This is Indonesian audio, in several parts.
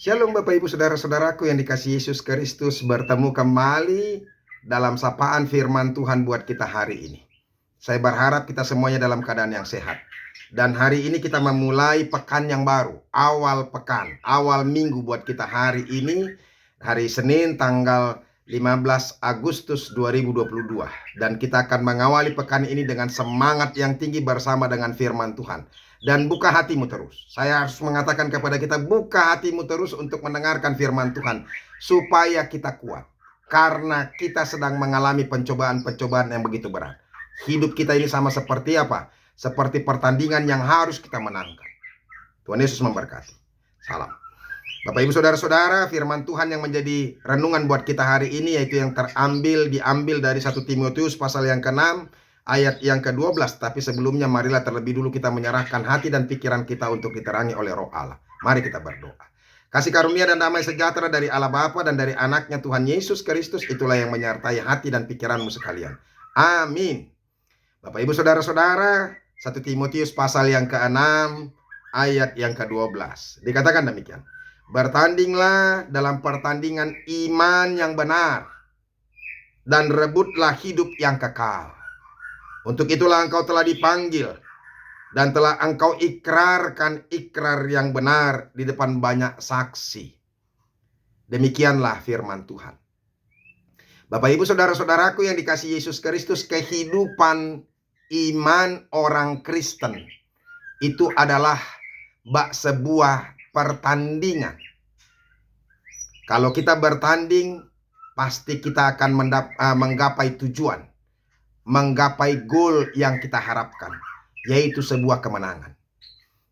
Shalom Bapak Ibu Saudara-saudaraku yang dikasihi Yesus Kristus, bertemu kembali dalam sapaan firman Tuhan buat kita hari ini. Saya berharap kita semuanya dalam keadaan yang sehat. Dan hari ini kita memulai pekan yang baru, awal pekan, awal minggu buat kita hari ini, hari Senin tanggal 15 Agustus 2022. Dan kita akan mengawali pekan ini dengan semangat yang tinggi bersama dengan firman Tuhan. Dan buka hatimu terus. Saya harus mengatakan kepada kita, buka hatimu terus untuk mendengarkan firman Tuhan, supaya kita kuat. Karena kita sedang mengalami pencobaan-pencobaan yang begitu berat. Hidup kita ini sama seperti apa? Seperti pertandingan yang harus kita menangkan. Tuhan Yesus memberkati. Salam. Bapak Ibu Saudara-saudara, firman Tuhan yang menjadi renungan buat kita hari ini, yaitu yang diambil dari 1 Timotius pasal yang ke-6, ayat yang ke-12. Tapi sebelumnya marilah terlebih dulu kita menyerahkan hati dan pikiran kita untuk diterangi oleh Roh Allah. Mari kita berdoa. Kasih karunia dan damai sejahtera dari Allah Bapa dan dari anaknya Tuhan Yesus Kristus, itulah yang menyertai hati dan pikiranmu sekalian. Amin. Bapak Ibu Saudara-saudara, 1 Timotius pasal yang ke-6 ayat yang ke-12. Dikatakan demikian. Bertandinglah dalam pertandingan iman yang benar, dan rebutlah hidup yang kekal. Untuk itulah engkau telah dipanggil, dan telah engkau ikrarkan ikrar yang benar di depan banyak saksi. Demikianlah firman Tuhan. Bapak Ibu Saudara-saudaraku yang dikasihi Yesus Kristus, kehidupan iman orang Kristen itu adalah sebuah pertandingan. Kalau kita bertanding, pasti kita akan menggapai tujuan, menggapai goal yang kita harapkan, yaitu sebuah kemenangan.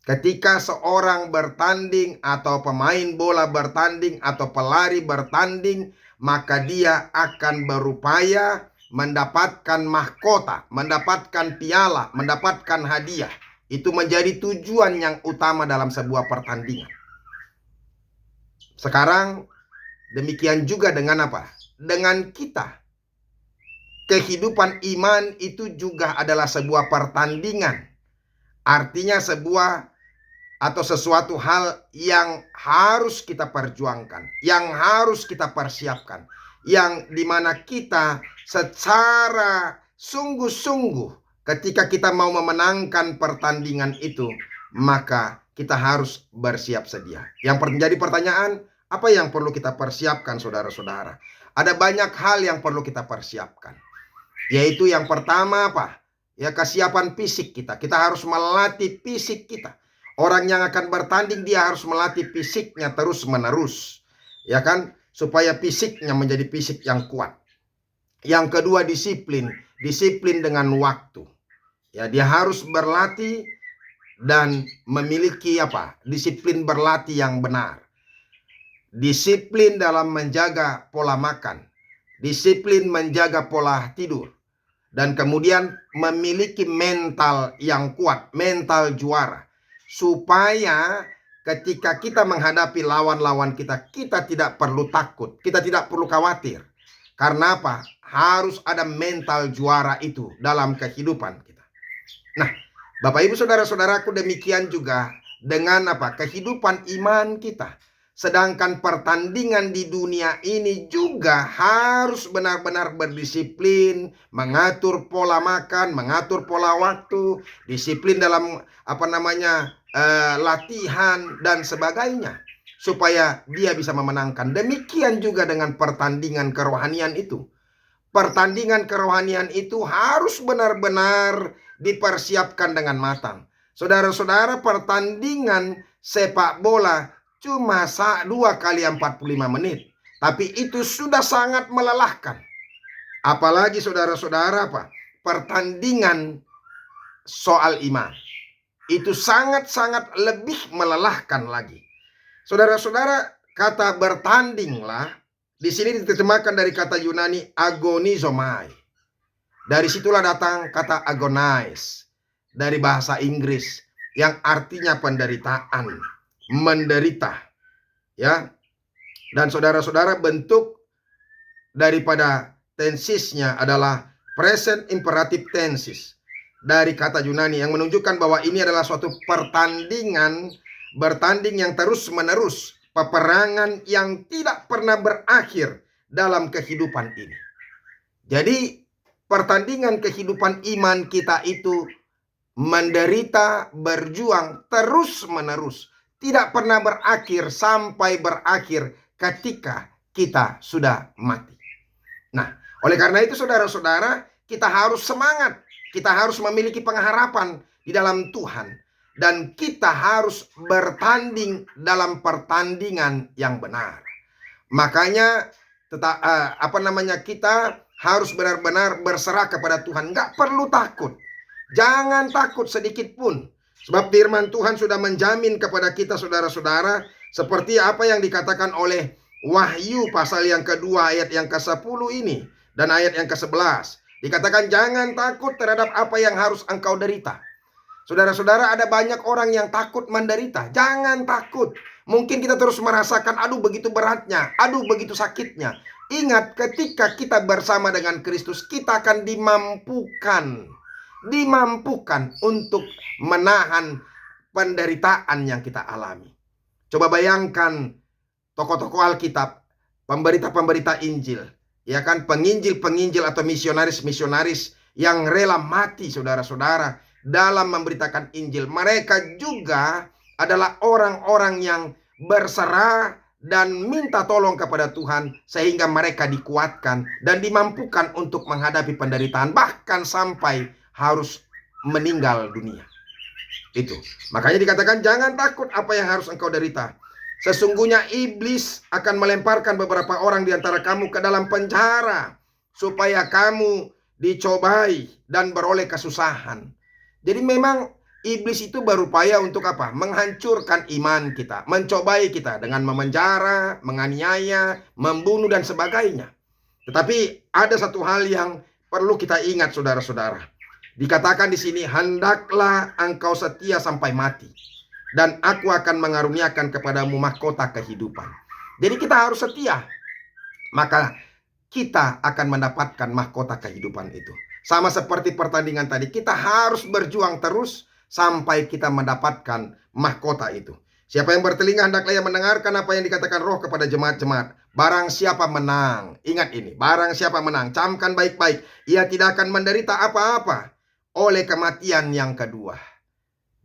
Ketika seorang bertanding, atau pemain bola bertanding, atau pelari bertanding, maka dia akan berupaya mendapatkan mahkota, mendapatkan piala, mendapatkan hadiah. Itu menjadi tujuan yang utama dalam sebuah pertandingan. Sekarang demikian juga dengan apa? Dengan kita. Kehidupan iman itu juga adalah sebuah pertandingan. Artinya sebuah atau sesuatu hal yang harus kita perjuangkan, yang harus kita persiapkan, yang dimana kita secara sungguh-sungguh ketika kita mau memenangkan pertandingan itu, maka kita harus bersiap sedia. Yang menjadi pertanyaan, apa yang perlu kita persiapkan, saudara-saudara? Ada banyak hal yang perlu kita persiapkan. Yaitu yang pertama apa? Ya, kesiapan fisik kita. Kita harus melatih fisik kita. Orang yang akan bertanding, dia harus melatih fisiknya terus-menerus. Ya kan? Supaya fisiknya menjadi fisik yang kuat. Yang kedua, disiplin. Disiplin dengan waktu. Ya, dia harus berlatih dan memiliki apa? Disiplin berlatih yang benar. Disiplin dalam menjaga pola makan. Disiplin menjaga pola tidur. Dan kemudian memiliki mental yang kuat, mental juara. Supaya ketika kita menghadapi lawan-lawan kita, kita tidak perlu takut, kita tidak perlu khawatir. Karena apa? Harus ada mental juara itu dalam kehidupan kita. Nah, Bapak Ibu Saudara-saudaraku, demikian juga dengan apa? Kehidupan iman kita. Sedangkan pertandingan di dunia ini juga harus benar-benar berdisiplin, mengatur pola makan, mengatur pola waktu, disiplin dalam latihan dan sebagainya, supaya dia bisa memenangkan. Demikian juga dengan pertandingan kerohanian itu. Pertandingan kerohanian itu harus benar-benar dipersiapkan dengan matang. Saudara-saudara, pertandingan sepak bola cuma 2 kali 45 menit. Tapi itu sudah sangat melelahkan. Apalagi saudara-saudara pertandingan soal iman. Itu sangat-sangat lebih melelahkan lagi. Saudara-saudara, kata bertandinglah di sini diterjemahkan dari kata Yunani agonizomai. Dari situlah datang kata agonize dari bahasa Inggris yang artinya penderitaan, menderita, ya. Dan saudara-saudara, bentuk daripada tensisnya adalah present imperative tenses dari kata Yunani, yang menunjukkan bahwa ini adalah suatu pertandingan, bertanding yang terus-menerus, peperangan yang tidak pernah berakhir dalam kehidupan ini. Jadi pertandingan kehidupan iman kita itu menderita, berjuang terus-menerus, tidak pernah berakhir sampai berakhir ketika kita sudah mati. Nah, oleh karena itu saudara-saudara, kita harus semangat, kita harus memiliki pengharapan di dalam Tuhan, dan kita harus bertanding dalam pertandingan yang benar. Makanya kita harus benar-benar berserah kepada Tuhan. Nggak perlu takut. Jangan takut sedikit pun. Sebab firman Tuhan sudah menjamin kepada kita saudara-saudara, seperti apa yang dikatakan oleh Wahyu pasal yang kedua ayat yang ke-10 ini dan ayat yang ke-11. Dikatakan jangan takut terhadap apa yang harus engkau derita. Saudara-saudara, ada banyak orang yang takut menderita. Jangan takut. Mungkin kita terus merasakan, aduh begitu beratnya, aduh begitu sakitnya. Ingat, ketika kita bersama dengan Kristus, kita akan dimampukan untuk menahan penderitaan yang kita alami. Coba bayangkan tokoh-tokoh Alkitab, pemberita-pemberita Injil, ya kan, penginjil-penginjil atau misionaris-misionaris yang rela mati, saudara-saudara, dalam memberitakan Injil. Mereka juga adalah orang-orang yang berserah dan minta tolong kepada Tuhan, sehingga mereka dikuatkan dan dimampukan untuk menghadapi penderitaan, bahkan sampai harus meninggal dunia. Itu makanya dikatakan jangan takut apa yang harus engkau derita. Sesungguhnya iblis akan melemparkan beberapa orang di antara kamu ke dalam penjara, supaya kamu dicobai dan beroleh kesusahan. Jadi memang iblis itu berupaya untuk apa? Menghancurkan iman kita, mencobai kita dengan memenjara, menganiaya, membunuh dan sebagainya. Tetapi ada satu hal yang perlu kita ingat, saudara-saudara. Dikatakan di sini, hendaklah engkau setia sampai mati, dan aku akan mengaruniakan kepadamu mahkota kehidupan. Jadi kita harus setia, maka kita akan mendapatkan mahkota kehidupan itu. Sama seperti pertandingan tadi, kita harus berjuang terus sampai kita mendapatkan mahkota itu. Siapa yang bertelinga hendaklah ia mendengarkan apa yang dikatakan Roh kepada jemaat-jemaat. Barang siapa menang, ingat ini, barang siapa menang, camkan baik-baik, ia tidak akan menderita apa-apa oleh kematian yang kedua.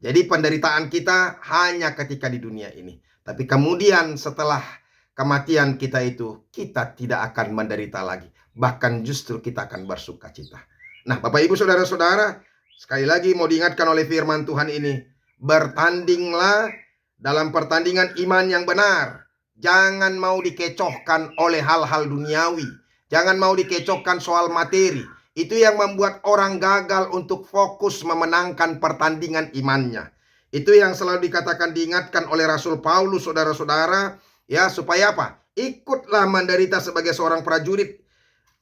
Jadi penderitaan kita hanya ketika di dunia ini. Tapi kemudian setelah kematian kita itu, kita tidak akan menderita lagi. Bahkan justru kita akan bersuka cita. Nah, Bapak Ibu Saudara-saudara, sekali lagi mau diingatkan oleh firman Tuhan ini, bertandinglah dalam pertandingan iman yang benar. Jangan mau dikecohkan oleh hal-hal duniawi. Jangan mau dikecohkan soal materi. Itu yang membuat orang gagal untuk fokus memenangkan pertandingan imannya. Itu yang selalu dikatakan, diingatkan oleh Rasul Paulus, saudara-saudara, ya, supaya apa? Ikutlah menderita sebagai seorang prajurit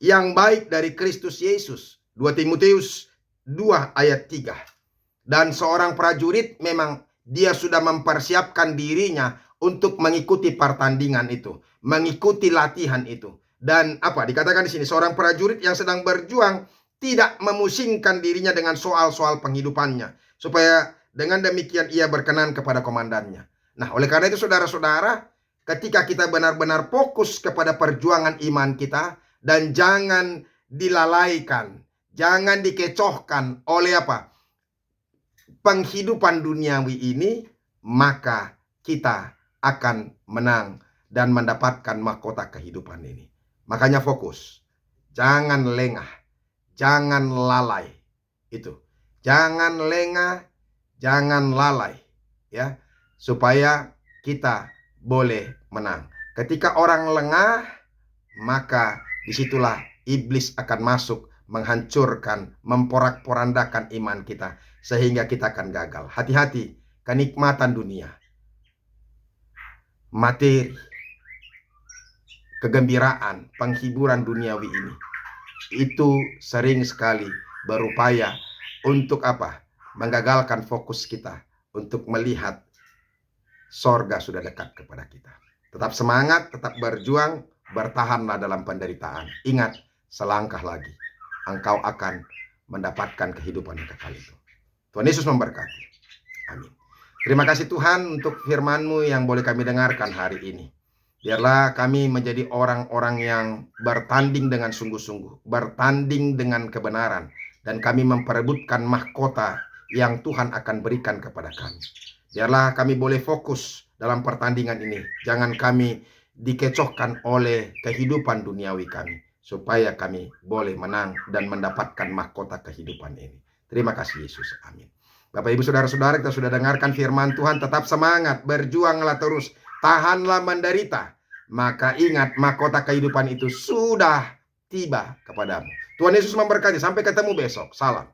yang baik dari Kristus Yesus. 2 Timotius 2 ayat 3. Dan seorang prajurit memang dia sudah mempersiapkan dirinya untuk mengikuti pertandingan itu, mengikuti latihan itu. Dan apa dikatakan di sini, seorang prajurit yang sedang berjuang tidak memusingkan dirinya dengan soal-soal penghidupannya, supaya dengan demikian ia berkenan kepada komandannya. Nah, oleh karena itu saudara-saudara, ketika kita benar-benar fokus kepada perjuangan iman kita, dan jangan dilalaikan, jangan dikecohkan oleh apa? Penghidupan duniawi ini, maka kita akan menang dan mendapatkan mahkota kehidupan ini. Makanya fokus, jangan lengah, jangan lalai. Itu, jangan lengah, jangan lalai, ya, supaya kita boleh menang. Ketika orang lengah, maka disitulah iblis akan masuk, menghancurkan, memporak-porandakan iman kita, sehingga kita akan gagal. Hati-hati, kenikmatan dunia, materi, kegembiraan, penghiburan duniawi ini, itu sering sekali berupaya untuk apa? Menggagalkan fokus kita untuk melihat sorga sudah dekat kepada kita. Tetap semangat, tetap berjuang, bertahanlah dalam penderitaan. Ingat, selangkah lagi engkau akan mendapatkan kehidupan yang kekal itu. Tuhan Yesus memberkati. Amin. Terima kasih Tuhan untuk firman-Mu yang boleh kami dengarkan hari ini. Biarlah kami menjadi orang-orang yang bertanding dengan sungguh-sungguh, bertanding dengan kebenaran, dan kami memperebutkan mahkota yang Tuhan akan berikan kepada kami. Biarlah kami boleh fokus dalam pertandingan ini. Jangan kami dikecohkan oleh kehidupan duniawi kami, supaya kami boleh menang dan mendapatkan mahkota kehidupan ini. Terima kasih Yesus. Amin. Bapak Ibu Saudara-saudara, kita sudah dengarkan firman Tuhan. Tetap semangat, berjuanglah terus, tahanlah menderita. Maka ingat, mahkota kehidupan itu sudah tiba kepadamu. Tuhan Yesus memberkati. Sampai ketemu besok. Salam.